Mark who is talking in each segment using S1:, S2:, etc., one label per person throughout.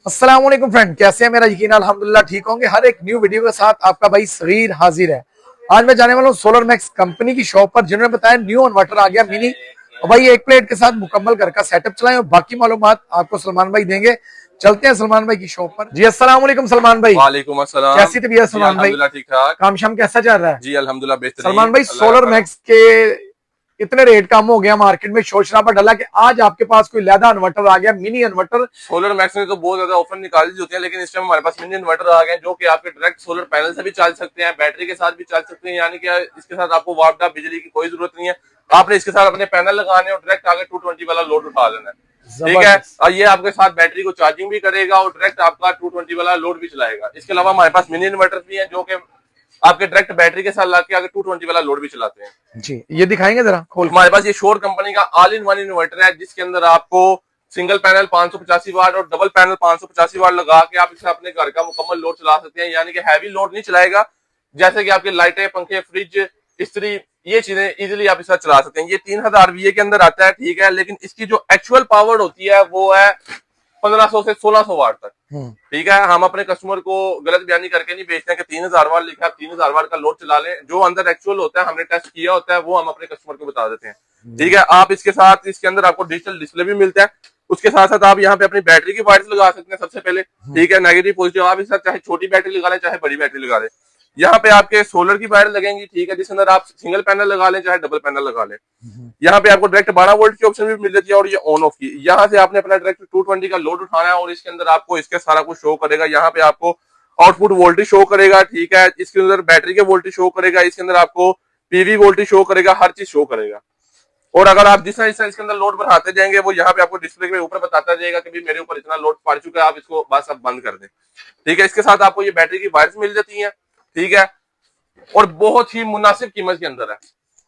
S1: अस्सलाम वालेकुम फ्रेंड, कैसे हैं? मेरा यकीन अल्हम्दुलिल्लाह ठीक होंगे। हर एक न्यू वीडियो के साथ आपका भाई सगीर हाजिर है। आज मैं जाने वाला हूँ सोलर मैक्स कंपनी की शॉप पर, जिन्होंने बताया न्यू इन्वर्टर आ गया मिनी। और भाई एक प्लेट के साथ मुकम्मल घर का सेटअप चलाएं और बाकी मालूमात आपको सलमान भाई देंगे। चलते हैं सलमान भाई की शॉप पर। जी अस्सलाम वालेकुम सलमान भाई।
S2: वालेकुम अस्सलाम।
S1: कैसी तबीयत
S2: जी
S1: सलमान भाई?
S2: अल्हम्दुलिल्लाह ठीक ठाक।
S1: काम शाम कैसा चल रहा है?
S2: जी अल्हम्दुलिल्लाह बेहतरीन,
S1: सलमान भाई,
S2: अल्लाह का
S1: सोलर
S2: करम।
S1: मैक्स के इतने रेट कम हो गया, मार्केट में शोर शराबा डाला कि आज आपके पास कोई लैदा इन्वर्टर आ गया, मिनी इन्वर्टर।
S2: सोलर मैक्स ने तो बहुत ज्यादा ऑफर निकाली दी होती है, लेकिन इस टाइम हमारे पास मिनी इन्वर्टर आ गए हैं जो कि आपके डायरेक्ट सोलर पैनल से भी चल सकते हैं, बैटरी के साथ भी चल सकते हैं। यानी कि इसके साथ आपको वापडा बिजली की कोई जरूरत नहीं है। आपने इसके साथ अपने पैनल लगाने और डायरेक्ट आगे 220 वाला लोड उठा लेना है। ठीक है, और ये आपके साथ बैटरी को चार्जिंग भी करेगा और डायरेक्ट आपका 220 वाला लोड भी चलाएगा। इसके अलावा हमारे पास मिनी इन्वर्टर भी है जो कि आपके डायरेक्ट बैटरी के साथ लाके आगे 220 वाला लोड भी चलाते हैं।
S1: जी ये दिखाएंगे जरा खोल।
S2: हमारे पास ये शोर कंपनी का ऑल इन वन इन्वर्टर है, जिसके अंदर आपको सिंगल पैनल 585 वाट और डबल पैनल 585 वाट लगा के आप इसे अपने घर का मुकम्मल लोड चला सकते हैं। यानी कि हैवी लोड नहीं चलाएगा, जैसे कि आपके लाइटें, पंखे, फ्रिज, इस्त्री, ये चीजें इजीली आप इसका चला सकते हैं। ये 3000 VA के अंदर आता है, ठीक है, लेकिन इसकी जो एक्चुअल पावर होती है वो है 1500 से 1600 वाट तक। ठीक है, हम अपने कस्टमर को गलत बयानी करके नहीं बेचते हैं कि 3000 वाट लिखा है, 3000 वाट का लोड चला लें। जो अंदर एक्चुअल होता है, हमने टेस्ट किया होता है, वो हम अपने कस्टमर को बता देते हैं। ठीक है, आप इसके साथ इसके अंदर आपको डिजिटल डिस्प्ले भी मिलता है। उसके साथ साथ आप यहाँ पे अपनी बैटरी की वायर्स लगा सकते हैं सबसे पहले। ठीक है, नेगेटिव पॉजिटिव आप इसके साथ चाहे छोटी बैटरी लगा लें चाहे बड़ी बैटरी लगा लें। यहाँ पे आपके सोलर की वायर लगेंगी, ठीक है, जिसके अंदर आप सिंगल पैनल लगा लें चाहे डबल पैनल लगा लें। यहाँ पे आपको डायरेक्ट 12 वोल्ट की ऑप्शन भी मिल जाती है और ये ऑन ऑफ की। यहाँ से आपने अपना डायरेक्ट 220 का लोड उठाना है और इसके अंदर आपको इसके सारा कुछ शो करेगा। यहाँ पे आपको आउटपुट वोल्टेज शो करेगा, ठीक है, इसके अंदर बैटरी के वोल्टेज शो करेगा, इसके अंदर आपको पीवी वोल्टेज शो करेगा, हर चीज शो करेगा। और अगर आप जिस तरह इसके अंदर लोड बढ़ाते जाएंगे, वो यहाँ पे आपको डिस्प्ले के ऊपर बताता जाएगा कि मेरे ऊपर इतना लोड पड़ चुका है, आप इसको बस अब बंद कर दें। ठीक है, इसके साथ आपको ये बैटरी की वायर्स मिल जाती है, ठीक है, और बहुत ही मुनासिब कीमत के अंदर है।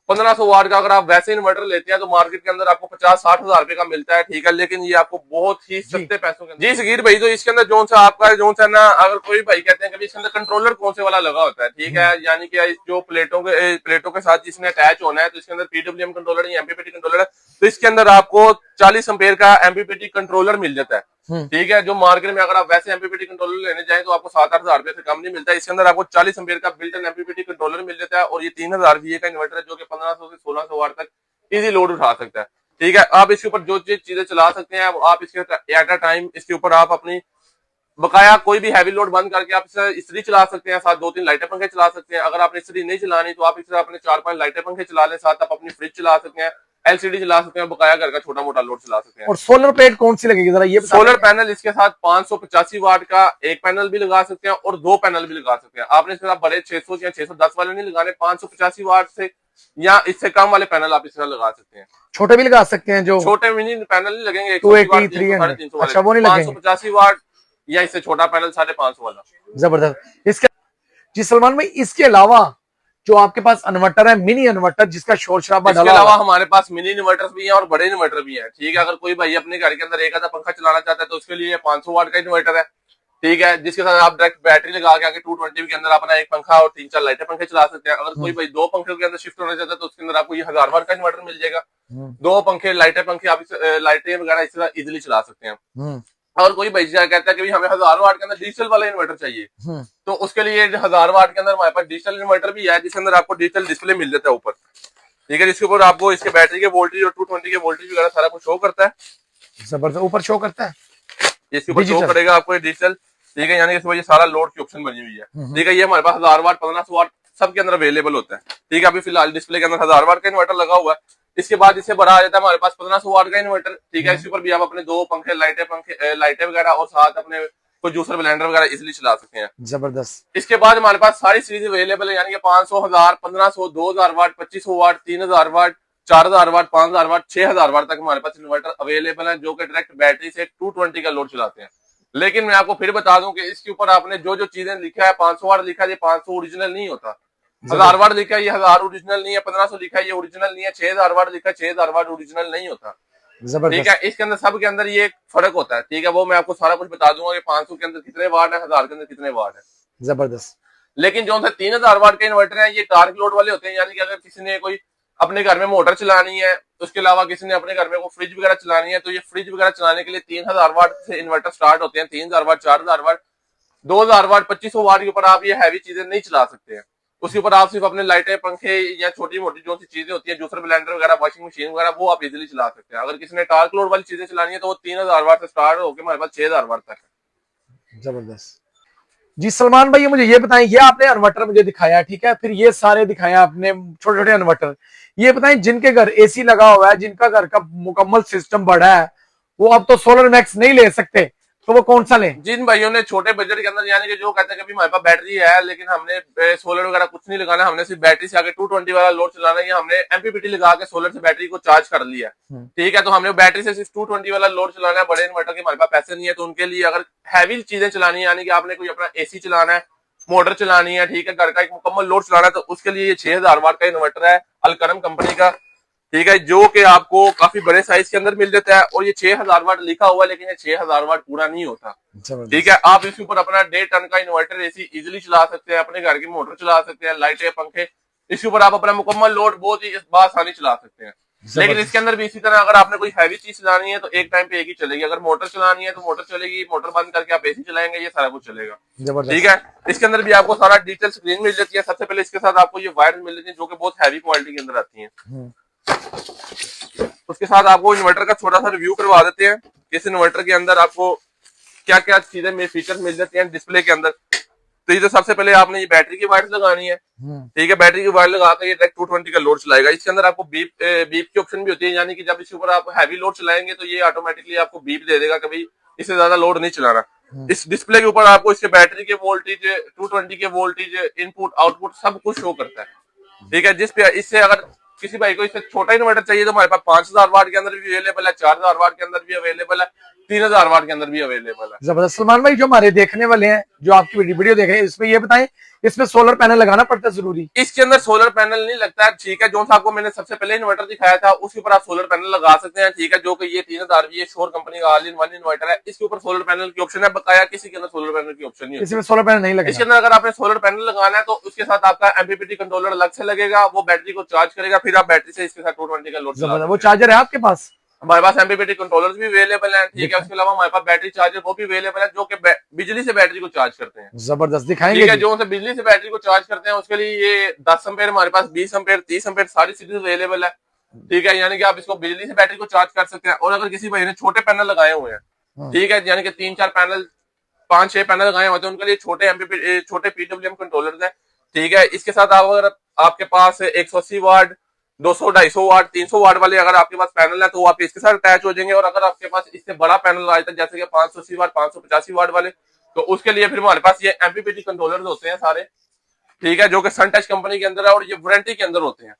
S2: 1500 वाट का अगर आप वैसे इन्वर्टर लेते हैं तो मार्केट के अंदर आपको 50-60 हजार रुपए का मिलता है। ठीक है, लेकिन ये आपको बहुत ही सस्ते पैसों के अंदर। जी सगीर भाई, तो इसके अंदर जो सा आपका जो सा ना, अगर कोई भाई कहते हैं कि इसके अंदर कंट्रोलर कौन से वाला लगा होता है, ठीक है, यानी कि जो प्लेटों के साथ जिसने अटैच होना है, तो इसके अंदर PWM कंट्रोलर या MPPT कंट्रोलर है, तो इसके अंदर आपको 40 एम्पेयर का MPPT कंट्रोलर मिल जाता है। ठीक है, जो मार्केट में अगर आप वैसे MPPT कंट्रोलर लेने जाएं तो आपको 7-8 हजार रुपए से कम नहीं मिलता है। इसके अंदर आपको 40 एम्पेयर का बिल्ट इन MPPT कंट्रोलर मिल जाता है और ये 3000 VA का इन्वर्टर है जो कि 1500 से 1600 वाट तक इजी लोड उठा सकता है। ठीक है, आप इसके ऊपर जो चीजें चला सकते हैं आप इसके एट अ टाइम इसके ऊपर आप अपनी बकाया कोई भी हैवी लोड बंद करके आप इस्त्री चला सकते हैं, साथ 2-3 लाइटें पंखे चला सकते हैं। अगर आपने इस्त्री नहीं चलानी तो आप इससे अपने 4-5 लाइटें पंखे चला लें, साथ आप अपनी फ्रिज चला सकते हैं, LCD चला सकते हैं, बकाया घर का छोटा मोटा लोड चला सकते हैं।
S1: और सोलर प्लेट कौन सी लगेगी जरा ये?
S2: सोलर पैनल इसके साथ 585 वाट का एक पैनल भी लगा सकते हैं और 2 पैनल भी लगा सकते हैं। आपने इसके साथ बड़े 600 या 610 वाले नहीं लगाने, 585 वाट से या इससे कम वाले पैनल आप इसके साथ लगा सकते हैं।
S1: छोटे भी लगा सकते हैं? जो
S2: छोटे मिनी पैनल नहीं लगेंगे,
S1: 280, 300, अच्छा वो नहीं लगेंगे।
S2: 585 वाट या इससे छोटा पैनल 550 वाला।
S1: जबरदस्त। इसके जी सलमान भाई, इसके अलावा जो आपके पास इन्वर्टर है मिनी इन्वर्टर जिसका शोर शराबा
S2: इसके अलावा हमारे पास मिनी इन्वर्टर भी हैं और बड़े इन्वर्टर भी हैं। ठीक है, अगर कोई भाई अपने घर के अंदर एक आधा पंखा चलाना चाहता है तो उसके लिए 500 वाट का इन्वर्टर है। ठीक है, जिसके साथ आप डायरेक्ट बैटरी लगा के आगे 220 के अंदर अपना एक पंखा और 3-4 लाइटें पंखे चला सकते हैं। अगर कोई भाई 2 पंखे के अंदर शिफ्ट होना चाहता है तो उसके अंदर आपको ये 1000 वाट का इन्वर्टर मिल जाएगा। 2 पंखे लाइटें पंखे आप लाइटें वगैरह इस तरह इजिली चला सकते हैं। और कोई भाई कहता है कि हमें 1000 वाट के अंदर डिजिटल वाला इन्वर्टर चाहिए, तो उसके लिए 1000 वाट के अंदर हमारे पास डिजिटल इन्वर्टर भी है, जिसके अंदर आपको डिजिटल डिस्प्ले मिल जाता है ऊपर। ठीक है, जिसके ऊपर आपको इसके बैटरी के वोल्टेज और 220 के वोल्टेज वगैरह सारा कुछ शो करता है।
S1: जबरदस्त, ऊपर शो करता है,
S2: इसके ऊपर शो करेगा आपको डिजिटल। ठीक है, यानी कि ये सारा लोड की ऑप्शन बनी हुई है। ठीक है, ये हमारे पास 1000 वाट 1500 वाट सबके अंदर अवेलेबल होता है। ठीक है, अभी फिलहाल डिस्प्ले के अंदर 1000 वाट का इन्वर्टर लगा हुआ है। इसके बाद इससे बड़ा आ जाता है हमारे पास 1500 वाट का इन्वर्टर। ठीक है, इसके ऊपर भी आप अपने 2 पंखे लाइटें वगैरह और साथ अपने कोई जूसर ब्लेंडर वगैरह इजिली चला सकते हैं।
S1: जबरदस्त।
S2: इसके बाद हमारे पास सारी सीरीज अवेलेबल है, यानी कि 500, 1000, 1500, 2000 वाट, 2500 वाट, 3000 वाट, 4000 वाट, 5000 वाट, 6000 वाट तक हमारे पास इन्वर्टर अवेलेबल है जो कि डायरेक्ट बैटरी से 220 का लोड चलाते हैं। लेकिन मैं आपको फिर बता दूं कि इसके ऊपर आपने जो जो चीजें लिखा है, 500 वाट लिखा है, ये 500 ओरिजिनल नहीं होता। 1000 वाट लिखा है, ये 1000 ओरिजिनल नहीं है। 1500 लिखा है, ये ओरिजिनल नहीं है। 6000 वाट लिखा है, 6000 वाट ओरिजिनल नहीं होता। ठीक है, इसके अंदर सब के अंदर ये एक फर्क होता है। ठीक है, वो मैं आपको सारा कुछ बता दूंगा कि 500 के अंदर कितने वाट है, 1000 के अंदर कितने वाट है।
S1: जबरदस्त।
S2: लेकिन जो 3000 वाट के इन्वर्टर है, ये डार्क लोड वाले होते हैं, यानी कि अगर किसी ने कोई अपने घर में मोटर चलानी है, उसके अलावा किसी ने अपने घर में वो फ्रिज वगैरह चलानी है, तो ये फ्रिज वगैरह चलाने के लिए 3000 वाट से इन्वर्टर स्टार्ट होते हैं। 3000 वाट, 4000 वाट, 2000 वाट, 2500 वाट के ऊपर आप ये हैवी चीजें नहीं चला सकते हैं। उसके ऊपर आप सिर्फ अपने लाइटें, पंखे या छोटी मोटी जो सी चीजें होती है, जूसर ब्लेंडर वगैरह, वॉशिंग मशीन वगैरह, वो आप इजीली चला सकते हैं। अगर किसी ने टार्क लोड वाली चीजें चलानी है तो वो 3000 वाट से स्टार्ट होकर हमारे पास 6000 वाट तक है।
S1: जबरदस्त। जी सलमान भाई, मुझे ये बताएं, ये आपने इन्वर्टर मुझे दिखाया, ठीक है, फिर ये सारे दिखाया आपने छोटे छोटे इन्वर्टर, ये बताएं जिनके घर एसी लगा हुआ है, जिनका घर का मुकम्मल सिस्टम बड़ा है, वो अब तो सोलर मैक्स नहीं ले सकते, तो वो कौन सा लें?
S2: जिन भाइयों ने छोटे बजट के अंदर, यानी कि जो कहते हैं कि हमारे पास बैटरी है लेकिन हमने सोलर वगैरह कुछ नहीं लगाना, हमने सिर्फ बैटरी से आगे 220 वाला लोड चलाना है, या हमने एमपीपीटी लगा के सोलर से बैटरी को चार्ज कर लिया, ठीक है, तो हमने बैटरी से सिर्फ 220 वाला लोड चलाना है, बड़े इन्वर्टर के हमारे पास पैसे नहीं है, तो उनके लिए अगर हैवी चीजें चलानी है, यानी कि आपने कोई अपना एसी चलाना है, मोटर चलानी है, ठीक है, घर का एक मुकम्मल लोड चलाना है, तो उसके लिए ये 6000 वाट का इन्वर्टर है अलकरम कंपनी का, ठीक है, जो कि आपको काफी बड़े साइज के अंदर मिल जाता है। और ये 6000 वाट लिखा हुआ है, लेकिन ये 6000 वाट पूरा नहीं होता, ठीक है। आप इसके ऊपर अपना 1.5 टन का इन्वर्टर एसी इजीली चला सकते हैं, अपने घर की मोटर चला सकते हैं, लाइटें, पंखे, इसके ऊपर आप अपना मुकम्मल लोड बहुत ही आसानी चला सकते हैं। लेकिन इसके अंदर भी इसी तरह अगर आपने कोई हैवी चीज चलानी है तो एक टाइम पे एक ही चलेगी, अगर मोटर चलानी है तो मोटर चलेगी, मोटर बंद करके आप एसी चलाएंगे, ये सारा कुछ चलेगा, ठीक है। इसके अंदर भी आपको सारा डिजिटल स्क्रीन मिल जाती है। सबसे पहले इसके साथ आपको ये वायर मिल जाती है जो कि बहुत हैवी क्वालिटी के अंदर आती है। उसके साथ आपको इन्वर्टर का छोटा सा रिव्यू करवा देते हैं, इस इन्वर्टर के अंदर आपको क्या क्या चीजें में फीचर मिल जाते हैं डिस्प्ले के अंदर। तो ये तो सबसे पहले आपने ये बैटरी की वायर लगानी है, ठीक है, बैटरी की वायर लगा कर ये डायरेक्ट 220 का लोड चलाएगा। इसके अंदर आपको बीप की ऑप्शन भी होती है, यानी कि जब इसके ऊपर आप हैवी लोड चलाएंगे तो ये ऑटोमेटिकली आपको बीप दे देगा, कभी इससे ज्यादा लोड नहीं चलाना। इस डिस्प्ले के ऊपर आपको इसके बैटरी के वोल्टेज, 220 के वोल्टेज, इनपुट आउटपुट सब कुछ शो करता है, ठीक है। जिस पे इससे अगर किसी भाई को इससे छोटा इन्वर्टर चाहिए तो हमारे पास 5000 वाट के अंदर भी अवेलेबल है, 4000 वाट के अंदर भी अवेलेबल है, 3000 वाट के अंदर भी अवेलेबल है।
S1: जबरदस्त। सलमान भाई, जो हमारे देखने वाले हैं, जो आपकी वीडियो देख रहे हैं, इसमें ये बताएं, इसमें सोलर पैनल लगाना पड़ता है जरूरी?
S2: इसके अंदर सोलर पैनल नहीं लगता है, ठीक है, जो सा आपको मैंने सबसे पहले इन्वर्टर दिखाया था उसके ऊपर आप सोलर पैनल लगा सकते हैं, ठीक है, जो कि ये 3000 ये श्योर कंपनी का ऑल इन वन इन्वर्टर है। इसके ऊपर सोलर पैनल की ऑप्शन है, बकाया किसी के अंदर सोलर पैनल की ऑप्शन नहीं है,
S1: इसमें सोलर पैनल नहीं लगेगा।
S2: इसके अंदर अगर आपने सोलर पैनल लगाना है तो उसके साथ आपका एमपीपीटी कंट्रोलर अलग से लगेगा, वो बैटरी को चार्ज करेगा, फिर आप बैटरी से इसके साथ 220 का लोड।
S1: वो चार्जर है आपके पास?
S2: हमारे पास एमपीपीटी कंट्रोलर्स भी अवेलेबल हैं, ठीक है। उसके अलावा हमारे पास बैटरी चार्जर वो भी अवेलेबल है, जो कि बिजली से बैटरी को चार्ज करते हैं।
S1: जबरदस्त, दिखाएंगे,
S2: ठीक है, जो से बिजली से बैटरी को चार्ज करते हैं उसके लिए ये 10 एम्पेयर, हमारे पास 20 एम्पेयर, 30 एम्पेयर सारी सीरीज अवेलेबल है, ठीक है, यानी कि आप इसको बिजली से बैटरी को चार्ज कर सकते हैं। और अगर किसी भाई ने छोटे पैनल लगाए हुए हैं, ठीक है, यानी कि 3-4 पैनल, 5-6 पैनल लगाए हुए हैं, उनके लिए छोटे एमपीपी, छोटे पीडब्ल्यूएम कंट्रोलर है, ठीक है। इसके साथ आप अगर आपके पास 180 वाट, 200, 250 वाट, 300 वाट वाले अगर आपके पास पैनल है तो वो आप इसके साथ अटैच हो जाएंगे। और अगर आपके पास इससे बड़ा पैनल आता है जैसे कि 580 वाट, 585 वाट वाले, तो उसके लिए फिर हमारे पास ये एमपीपीटी कंट्रोलर होते हैं सारे, ठीक है, जो कि सनटच कंपनी के अंदर है और ये वारंटी के अंदर होते हैं।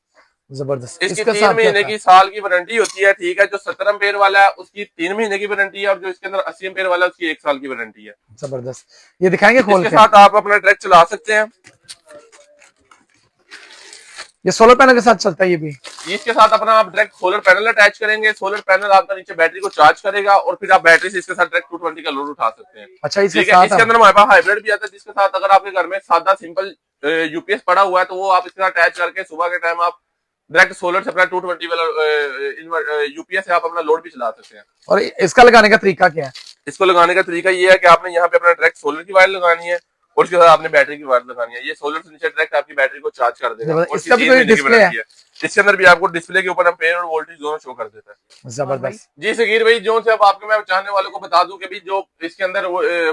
S1: जबरदस्त।
S2: इसकी 3 महीने की, साल की वारंटी होती है, ठीक है। जो 17 एम्पेयर वाला है उसकी 3 महीने की वारंटी है, और जो इसके अंदर 80 एम्पेयर वाला है उसकी 1 साल की वारंटी है।
S1: जबरदस्त, ये दिखाएंगे खोल के?
S2: इसके साथ आप अपना डायरेक्ट चला सकते हैं,
S1: ये सोलर पैनल के साथ चलता है। ये भी
S2: इसके साथ अपना आप डायरेक्ट सोलर पैनल अटैच करेंगे, सोलर पैनल आपका नीचे बैटरी को चार्ज करेगा और फिर आप बैटरी से इसके साथ डायरेक्ट 220 का लोड उठा सकते हैं।
S1: अच्छा, इसके
S2: साथ इसके अंदर हमारे पास हाइब्रिड भी आता है, जिसके साथ अगर आपके घर में सादा सिंपल यूपीएस पड़ा हुआ है तो वो आप इसके साथ अटैच करके सुबह के टाइम आप डायरेक्ट सोलर से अपना 220 वाला यूपीएस से आप अपना लोड भी चला सकते हैं।
S1: और इसका लगाने का तरीका क्या है?
S2: इसको लगाने का तरीका ये है कि आपने यहाँ पे अपना डायरेक्ट सोलर की वायर लगानी है और उसके साथ आपने बैटरी की वायर लगानी है। ये सोलर से नीचे डायरेक्ट आपकी बैटरी को चार्ज कर देगा। और
S1: इसका भी कोई डिस्प्ले है?
S2: इसके अंदर भी आपको डिस्प्ले के ऊपर एम्पेयर और वोल्टेज दोनों शो कर देता है।
S1: जबरदस्त।
S2: जी सगीर भाई, जो से अब आपके मैं चाहने वालों को बता दूं कि भी जो इसके अंदर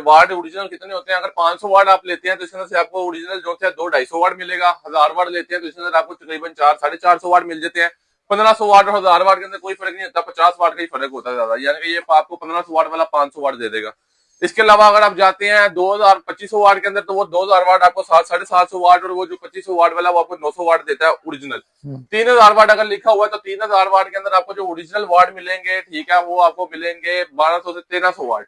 S2: वाट ओरिजिनल कितने होते हैं। अगर 500 वाट आप लेते हैं तो इसके अंदर से आपको ओरिजिनल जो है 200-250 वाट मिलेगा। 1000 वाट लेते हैं तो इसके अंदर आपको तकरीबन 400-450 वाट मिल जाते हैं। 1500 वाट और 1000 वाट के अंदर कोई फर्क नहीं होता, 50 वाट का ही फर्क होता है ज्यादा, यानी कि ये आपको 1500 वाट वाला 500 वाट दे देगा। इसके अलावा अगर आप जाते हैं 2500 वाट के अंदर तो वो 2000 वाट आपको 700-750 वाट, और वो जो 2500 वाट वाला वो आपको 900 वाट देता है ओरिजिनल। 3000 वाट अगर लिखा हुआ है तो 3000 वाट के अंदर आपको जो ओरिजिनल वाट मिलेंगे, ठीक है, वो आपको मिलेंगे 1200 से 1300 वाट,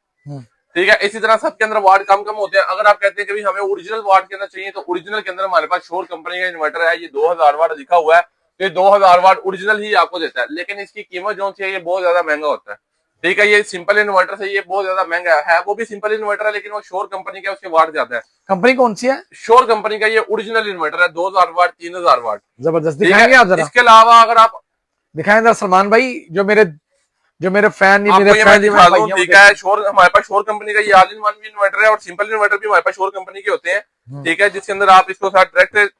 S2: ठीक है। इसी तरह सबके अंदर वाट कम कम होते हैं। अगर आप कहते हैं कि हमें ओरिजिनल वाट के अंदर चाहिए तो ओरिजिनल के अंदर हमारे पास श्योर कंपनी का इन्वर्टर है, ये 2000 वाट लिखा हुआ है, तो ये 2000 वाट ओरिजिनल ही आपको देता है, लेकिन इसकी कीमत जो है ये बहुत ज्यादा महंगा होता है। ठीक है। ये सिंपल इन्वर्टर से ये बहुत ज्यादा महंगा है, वो भी सिंपल इन्वर्टर है लेकिन वो शोर कंपनी का है, उसके वाट ज्यादा है।
S1: कंपनी कौन सी है?
S2: शोर कंपनी का ये ओरिजिनल इन्वर्टर है, 2000 वाट 3000 वाट।
S1: जबरदस्त,
S2: ठीक
S1: दिखाएंगे
S2: है।
S1: आप जरा,
S2: इसके अलावा अगर आप
S1: दिखाएं जरा सलमान भाई, जो मेरे फैन, ये मेरे
S2: आपको ये मैं
S1: फ्रेंड, ये मेरे
S2: दिखा
S1: भाई
S2: दूं,
S1: हैं, वो
S2: ठीक
S1: देखें।
S2: है। शोर हमारे पास शोर कंपनी का ये ऑल इन वन भी इन्वर्टर है और सिंपल इन्वर्टर भी हमारे पास शोर कंपनी के होते हैं। ठीक है, जिसके अंदर आप इसको साथ डायरेक्ट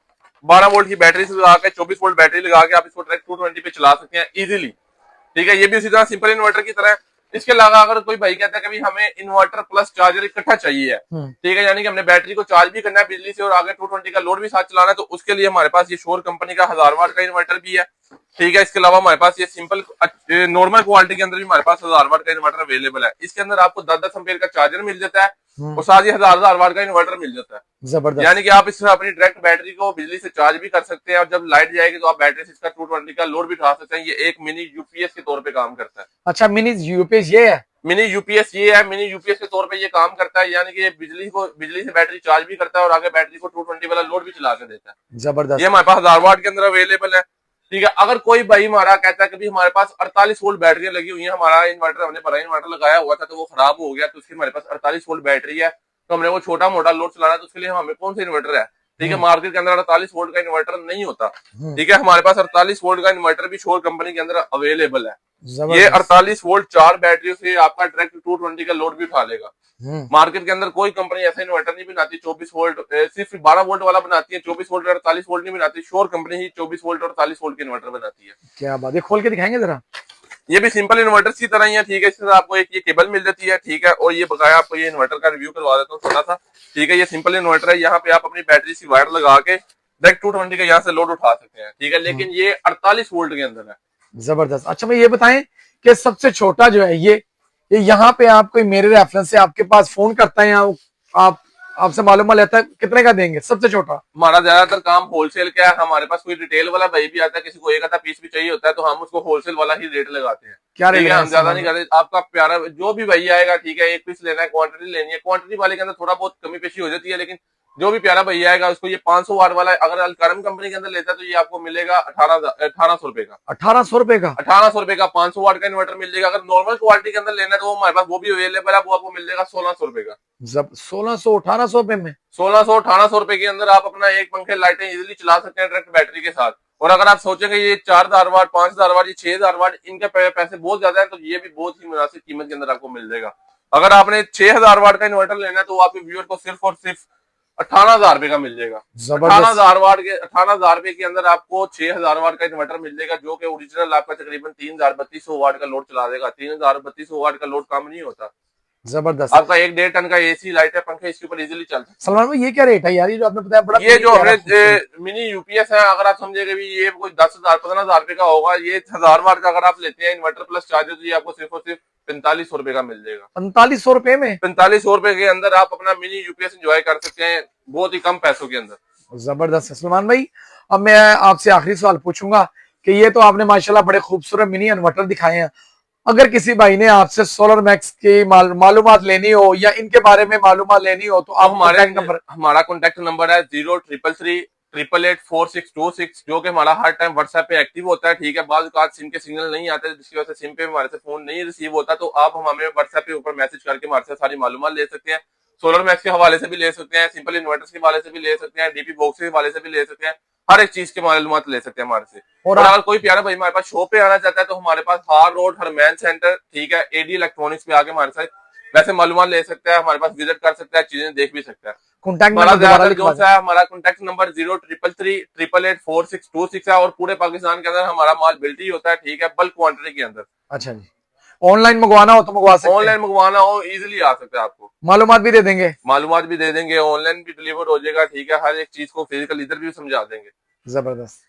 S2: 12 वोल्ट की बैटरी से लगा के 24 वोल्ट बैटरी लगा के आप इसको डायरेक्ट 220 पे चला सकते हैं इजीली। ठीक है, ये भी उसी तरह सिंपल इन्वर्टर की तरह है। इसके अलावा अगर कोई भाई कहता है कि भाई हमें इन्वर्टर प्लस चार्जर इकट्ठा चाहिए है, ठीक है, यानी कि हमने बैटरी को चार्ज भी करना है बिजली से और आगे 220 का लोड भी साथ चलाना है, तो उसके लिए हमारे पास ये शोर कंपनी का 1000 वाट का इन्वर्टर भी है। ठीक है, इसके अलावा हमारे पास ये सिंपल नॉर्मल क्वालिटी के अंदर भी हमारे पास 1000 वाट का इन्वर्टर अवेलेबल है। इसके अंदर आपको 10-10 एम्पीयर का चार्जर मिल जाता है और साथ ही 1000 वाट का इन्वर्टर मिल जाता है।
S1: जबरदस्त,
S2: यानी कि आप इससे अपनी डायरेक्ट बैटरी को बिजली से चार्ज भी कर सकते हैं और जब लाइट जाएगी तो आप बैटरी से इसका 220 का लोड भी उठा सकते हैं। ये एक मिनी यूपीएस के तौर पे काम करता है।
S1: अच्छा, मिनी यूपीएस ये है?
S2: मिनी यूपीएस ये है, मिनी यूपीएस के तौर पे ये काम करता है, यानी कि ये बिजली से बैटरी चार्ज भी करता है और आगे बैटरी को 220 वाला लोड भी चला के देता है।
S1: जबरदस्त,
S2: ये हमारे पास 1000 वाट के अंदर अवेलेबल है। ठीक है, अगर कोई भाई हमारा कहता है कि हमारे पास 48 वोल्ट बैटरी लगी हुई है, हमारा इन्वर्टर हमने बड़ा इन्वर्टर लगाया हुआ था तो वो खराब हो गया, तो उसकी हमारे पास 48 वोल्ट बैटरी है, तो हमने वो छोटा मोटा लोड चलाना है, तो उसके लिए हमें कौन सा इन्वर्टर है? ठीक है, मार्केट के अंदर 48 वोल्ट का इन्वर्टर नहीं होता। ठीक है, हमारे पास 48 वोल्ट का इन्वर्टर भी शोर कंपनी के अंदर अवेलेबल है। ये 48 वोल्ट 4 बैटरियों से आपका डायरेक्ट 220 का लोड भी उठा लेगा। मार्केट के अंदर कोई कंपनी ऐसा इन्वर्टर नहीं बनाती 24 वोल्ट, सिर्फ 12 वोल्ट वाला बनाती है, 24 वोल्ट और 48 वोल्ट नहीं बनाती। शोर कंपनी ही 24 वोल्ट और 48 वोल्ट के इन्वर्टर बनाती है।
S1: क्या बात है, खोल के दिखाएंगे जरा?
S2: ये भी सिंपल इन्वर्टर की तरह ही है। ठीक है, इसके साथ आपको एक ये केबल मिल जाती है। ठीक है, और ये बकाया आपको ये इन्वर्टर का रिव्यू करवा देता हूँ थोड़ा सा। ठीक है, ये सिंपल इन्वर्टर है, यहाँ पे आप अपनी बैटरी सी वायर लगा के डायरेक्ट 220 का यहाँ से लोड उठा सकते हैं। ठीक है, लेकिन ये 48 वोल्ट के अंदर है।
S1: जबरदस्त। अच्छा, मैं ये बताएं कि सबसे छोटा जो है ये यहाँ पे आप कोई मेरे रेफरेंस से आपके पास फोन करता है या आप आपसे मालूम लेता है, कितने का देंगे सबसे छोटा?
S2: हमारा ज्यादातर काम होलसेल का है। हमारे पास कोई रिटेल वाला भाई भी आता है, किसी को एक आधा पीस भी चाहिए होता है, तो हम उसको होलसेल वाला ही रेट लगाते हैं।
S1: क्या रेट
S2: ठीक है,
S1: है?
S2: हम ज्यादा नहीं करते। आपका प्यारा जो भी भाई आएगा, ठीक है, एक पीस लेना है, क्वांटिटी लेनी है, क्वांटिटी वाले के अंदर थोड़ा बहुत कमी पेशी हो जाती है, लेकिन जो भी प्यारा भैया आएगा उसको ये 500 वाट वाला अगर अलकारम कंपनी के अंदर लेता है तो ये आपको मिलेगा 1800 रुपए का।
S1: 1800 रुपए का?
S2: 1800 रुपए का 500 वाट का इन्वर्टर मिल जाएगा। अगर नॉर्मल क्वालिटी के अंदर लेना है तो वो हमारे पास वो भी अवेलेबल है, वो आपको मिल जाएगा 1600 रुपए का।
S1: जब 1600 रुपए में
S2: 1600-1800 रुपए के अंदर आप अपना एक पंखे लाइटें इजीली चला सकते हैं डायरेक्ट बैटरी के साथ। और अगर आप सोचेंगे ये 4000 वाट 5000 वाट ये 6000 वाट इनके पैसे बहुत ज्यादा है, तो ये भी बहुत ही मुनासिब कीमत के अंदर आपको मिल जाएगा। अगर आपने 6000 वाट का इन्वर्टर लेना है तो आपके व्यूअर को सिर्फ और सिर्फ 18,000 रुपए का मिल जाएगा। 18,000 रुपए के अंदर आपको 6000 वाट का इन्वर्टर मिल जाएगा, जो कि ओरिजिनल आपका तकरीबन 3200 वाट का लोड चला देगा। 3200 वाट का लोड कम नहीं होता।
S1: जबरदस्त।
S2: आपका 1-1.5 टन का एसी लाइट है पंखे इसके ऊपर इजीली चल सकते हैं।
S1: सलमान भाई, ये क्या रेट है यार, ये जो आपने बताया बड़ा
S2: ये जो हमने मिनी यूपीएस है, अगर आप समझेंगे भी ये कोई 10,000 15,000 रुपए का होगा, ये 1000 वाट का अगर आप लेते हैं इन्वर्टर प्लस चार्जर तो ये आपको सिर्फ और सिर्फ 4500 रुपए का मिल जाएगा।
S1: 4500 रुपए में?
S2: 4500 रुपए के अंदर आप अपना मिनी यूपीएस एंजॉय कर सकते हैं बहुत ही कम पैसों के अंदर।
S1: जबरदस्त है सलमान भाई। अब मैं आपसे आखिरी सवाल पूछूंगा कि ये तो आपने माशाल्लाह बड़े खूबसूरत मिनी इन्वर्टर दिखाए हैं, अगर किसी भाई ने आपसे सोलर मैक्स की मालूमात लेनी हो या इनके बारे में मालूमात लेनी हो तो आप
S2: हमारा कॉन्टेक्ट नंबर है 0333884626, जो कि हमारा हर टाइम व्हाट्सएप पे एक्टिव होता है। ठीक है, बाद सिम के सिग्नल नहीं आते जिसकी वजह से सिम पे हमारे से फोन नहीं रिसीव होता, तो आप हमें व्हाट्सएप पे ऊपर मैसेज करके हमारे से सारी मालूमात ले सकते हैं। सोलर मैक्स के हवाले से भी ले सकते हैं, सिंपल इन्वर्टर्स के हवाले से भी ले सकते हैं, डीपी बॉक्स के हवाले से भी ले सकते हैं, हर एक चीज के मालूमात ले सकते हैं हमारे से। और अगर कोई प्यारा भाई हमारे पास शॉप पे आना चाहता है तो हमारे पास हार रोड हरमैन सेंटर, ठीक है, एडी इलेक्ट्रॉनिक्स पे आके हमारे साथ वैसे मालूमात ले सकता है, हमारे पास विजिट कर सकता है, चीजें देख भी सकता है। हमारा कॉन्टैक्ट नंबर 0333884626 है और पूरे पाकिस्तान के अंदर हमारा माल बिल्टी होता है। ठीक है, बल्क क्वांटिटी के अंदर।
S1: अच्छा जी, ऑनलाइन मंगवाना हो तो मंगवा सकते हैं?
S2: ऑनलाइन मंगवाना हो इजीली आ सकता है, आपको
S1: मालूमात भी दे देंगे?
S2: मालूमात भी दे देंगे, ऑनलाइन भी डिलीवर हो जाएगा। ठीक है, हर एक चीज को फिजिकल इधर भी समझा देंगे।
S1: जबरदस्त।